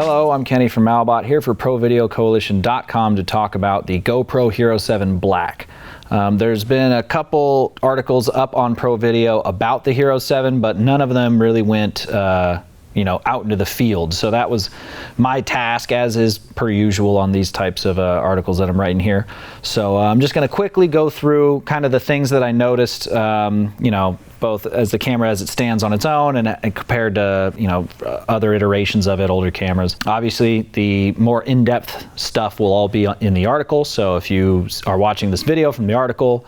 Hello, I'm Kenny from Malbot, here for ProVideoCoalition.com to talk about the GoPro Hero7 Black. There's been a couple articles up on ProVideo about the Hero7, but none of them really went out into the field. So that was my task, as is per usual on these types of articles that I'm writing here. So I'm just going to quickly go through kind of the things that I noticed, both as the camera as it stands on its own and compared to, other iterations of it, older cameras. Obviously, the more in-depth stuff will all be in the article. So if you are watching this video from the article,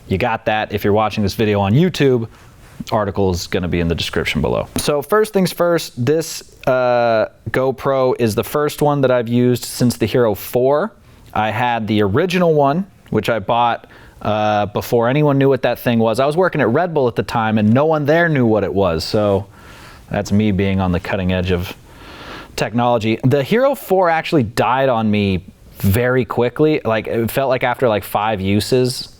you got that. If you're watching this video on YouTube, article is going to be in the description below. So first things first, this GoPro is the first one that I've used since the Hero 4. I had the original one, which I bought before anyone knew what that thing was. I was working at Red Bull at the time and no one there knew what it was. So that's me being on the cutting edge of technology. The Hero 4 actually died on me very quickly. Like, it felt like after like 5 uses,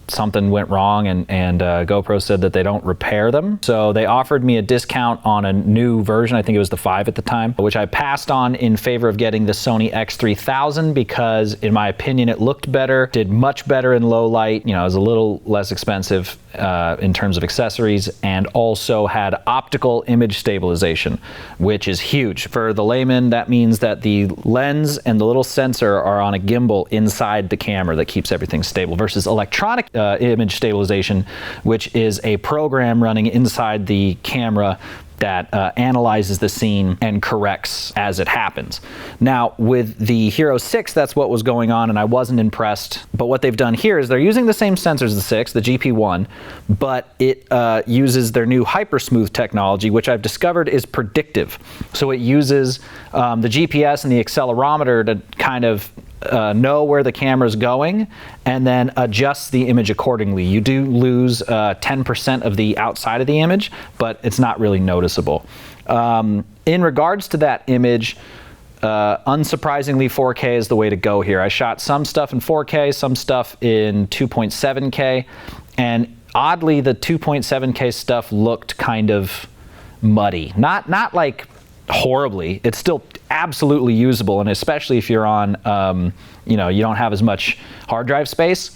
something went wrong, and GoPro said that they don't repair them. So they offered me a discount on a new version. I think it was the 5 at the time, which I passed on in favor of getting the Sony X3000 because, in my opinion, it looked better, did much better in low light. It was a little less expensive in terms of accessories, and also had optical image stabilization, which is huge. For the layman, that means that the lens and the little sensor are on a gimbal inside the camera that keeps everything stable, versus electronic image stabilization, which is a program running inside the camera that analyzes the scene and corrects as it happens. Now, with the Hero 6, that's what was going on, and I wasn't impressed. But what they've done here is they're using the same sensors as the 6, the GP1, but it uses their new Hypersmooth technology, which I've discovered is predictive. So it uses the GPS and the accelerometer to kind of know where the camera is going and then adjust the image accordingly. You do lose 10% of the outside of the image, but it's not really noticeable. In regards to that image, unsurprisingly, 4K is the way to go here. I shot some stuff in 4K, some stuff in 2.7K, and oddly, the 2.7K stuff looked kind of muddy. Not like horribly. It's still absolutely usable, and especially if you're on, you don't have as much hard drive space,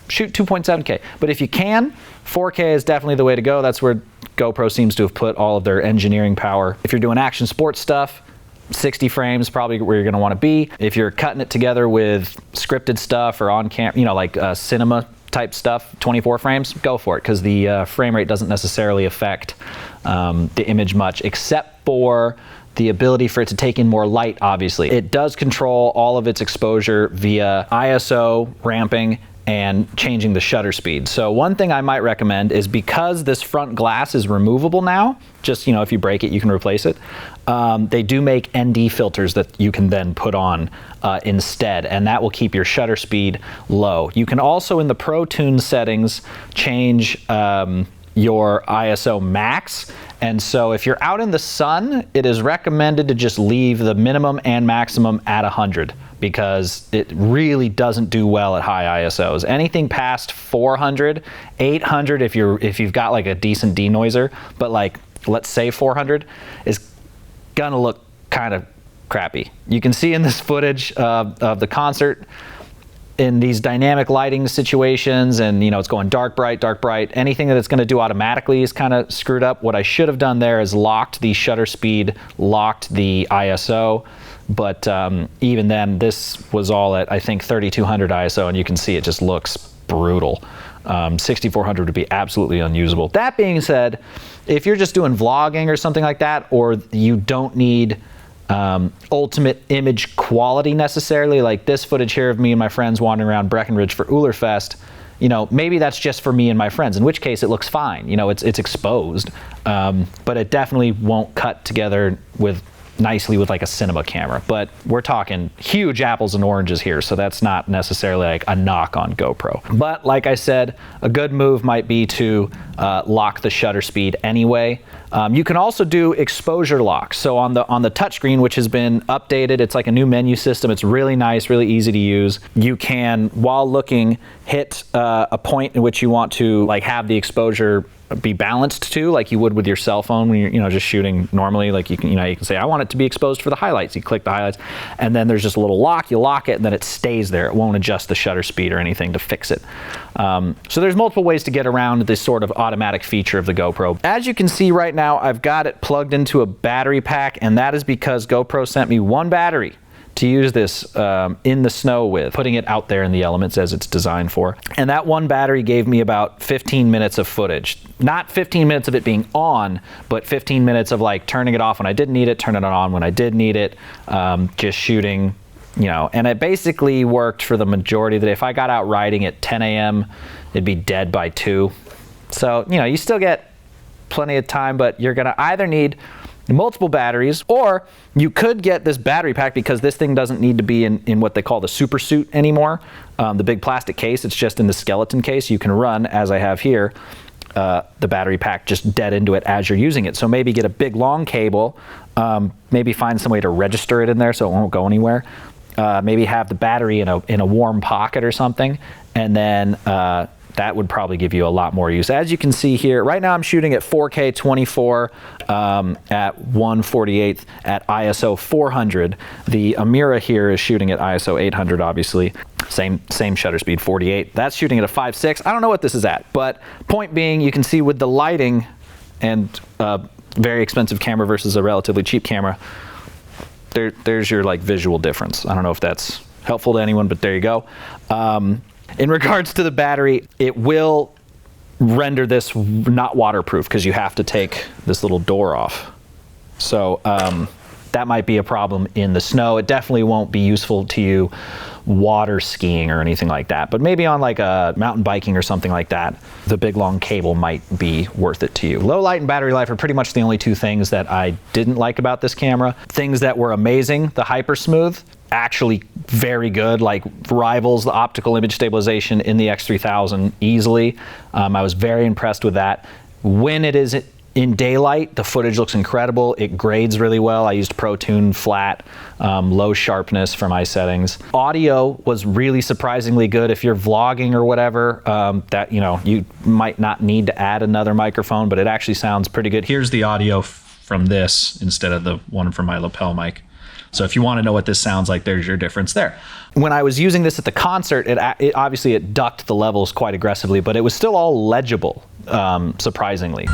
shoot 2.7K. But if you can, 4K is definitely the way to go. That's where GoPro seems to have put all of their engineering power. If you're doing action sports stuff, 60 frames probably where you're going to want to be. If you're cutting it together with scripted stuff or on camera, like cinema type stuff, 24 frames, go for it, because the frame rate doesn't necessarily affect the image much, except for the ability for it to take in more light. Obviously, it does control all of its exposure via ISO, ramping, and changing the shutter speed. So one thing I might recommend is, because this front glass is removable now, just if you break it you can replace it, they do make ND filters that you can then put on instead, and that will keep your shutter speed low. You can also, in the Pro Tune settings, change your ISO max, and so if you're out in the sun, it is recommended to just leave the minimum and maximum at 100, because it really doesn't do well at high ISOs. Anything past 400, 800 if you've got like a decent denoiser, but like let's say 400 is gonna look kind of crappy. You can see in this footage of the concert, in these dynamic lighting situations, and it's going dark, bright, anything that it's going to do automatically is kind of screwed up. What I should have done there is locked the shutter speed, locked the ISO, but even then, this was all at, I think, 3200 ISO, and you can see it just looks brutal. 6400 would be absolutely unusable. That being said, if you're just doing vlogging or something like that, or you don't need ultimate image quality necessarily, like this footage here of me and my friends wandering around Breckenridge for Ulerfest, maybe that's just for me and my friends, in which case it looks fine. It's exposed, but it definitely won't cut together nicely with like a cinema camera. But we're talking huge apples and oranges here, so that's not necessarily like a knock on GoPro. But like I said, a good move might be to lock the shutter speed anyway. You can also do exposure lock. So on the touchscreen, which has been updated, it's like a new menu system. It's really nice, really easy to use. You can, while looking, hit a point in which you want to like have the exposure be balanced to, like you would with your cell phone when you're just shooting normally. Like you can say, I want it to be exposed for the highlights. You click the highlights, and then there's just a little lock. You lock it, and then it stays there. It won't adjust the shutter speed or anything to fix it. So there's multiple ways to get around this sort of automatic feature of the GoPro. As you can see right now, I've got it plugged into a battery pack, and that is because GoPro sent me one battery to use this in the snow with, putting it out there in the elements as it's designed for. And that one battery gave me about 15 minutes of footage. Not 15 minutes of it being on, but 15 minutes of like turning it off when I didn't need it, turning it on when I did need it, just shooting, and it basically worked for the majority of the day. If I got out riding at 10 a.m., it'd be dead by 2. So, you still get plenty of time, but you're gonna either need multiple batteries, or you could get this battery pack because this thing doesn't need to be in what they call the super suit anymore. The big plastic case, it's just in the skeleton case. You can run, as I have here, the battery pack just dead into it as you're using it. So maybe get a big long cable, maybe find some way to register it in there so it won't go anywhere. Maybe have the battery in a warm pocket or something, and then that would probably give you a lot more use. As you can see here, right now I'm shooting at 4K 24 at 1/48 at ISO 400. The Amira here is shooting at ISO 800, obviously. Same shutter speed, 48. That's shooting at a 5.6. I don't know what this is at, but point being, you can see with the lighting and very expensive camera versus a relatively cheap camera, there's your like visual difference. I don't know if that's helpful to anyone, but there you go. In regards to the battery, it will render this not waterproof because you have to take this little door off. So that might be a problem in the snow. It definitely won't be useful to you water skiing or anything like that, but maybe on like a mountain biking or something like that, the big long cable might be worth it to you. Low light and battery life are pretty much the only two things that I didn't like about this camera. Things that were amazing: the hyper smooth, actually very good, like rivals the optical image stabilization in the X3000 easily. I was very impressed with that. When it is in daylight, the footage looks incredible. It grades really well. I used ProTune flat, low sharpness for my settings. Audio was really surprisingly good. If you're vlogging or whatever, that you might not need to add another microphone, but it actually sounds pretty good. Here's the audio from this instead of the one from my lapel mic. So if you want to know what this sounds like, there's your difference there. When I was using this at the concert, it obviously ducked the levels quite aggressively, but it was still all legible, surprisingly.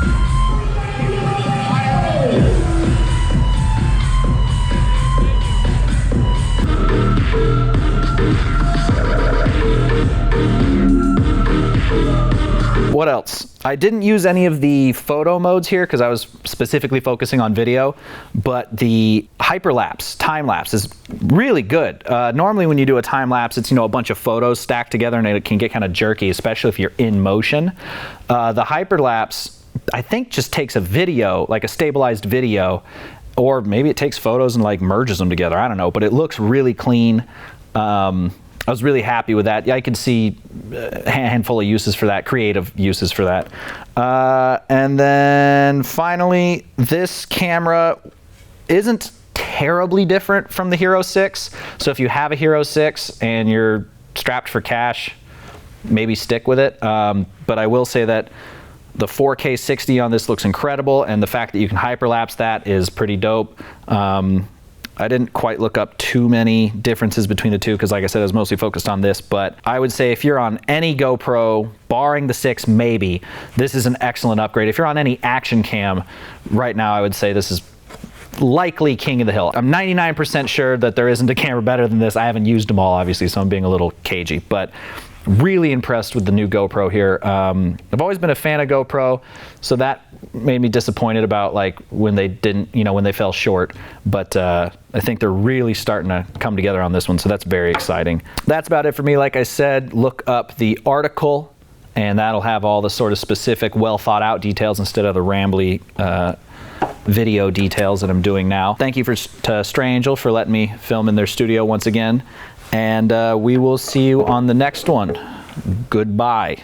What else? I didn't use any of the photo modes here because I was specifically focusing on video, but the hyperlapse, time lapse is really good. Normally when you do a time lapse, it's a bunch of photos stacked together and it can get kind of jerky, especially if you're in motion. The hyperlapse, I think, just takes a video, like a stabilized video, or maybe it takes photos and like merges them together. I don't know, but it looks really clean. I was really happy with that. Yeah, I could see a handful of uses for that, creative uses for that. And then finally, this camera isn't terribly different from the Hero 6. So if you have a Hero 6 and you're strapped for cash, maybe stick with it. But I will say that the 4K 60 on this looks incredible, and the fact that you can hyperlapse that is pretty dope. I didn't quite look up too many differences between the two because, like I said, I was mostly focused on this, but I would say if you're on any GoPro, barring the 6 maybe, this is an excellent upgrade. If you're on any action cam right now, I would say this is likely king of the hill. I'm 99% sure that there isn't a camera better than this. I haven't used them all, obviously, so I'm being a little cagey, but really impressed with the new GoPro here. I've always been a fan of GoPro, so that made me disappointed about like when they didn't, when they fell short, but I think they're really starting to come together on this one, so that's very exciting. That's about it for me. Like I said, look up the article and that'll have all the sort of specific, well thought out details instead of the rambly video details that I'm doing now. Thank you to Stray Angel for letting me film in their studio once again, and we will see you on the next one. Goodbye.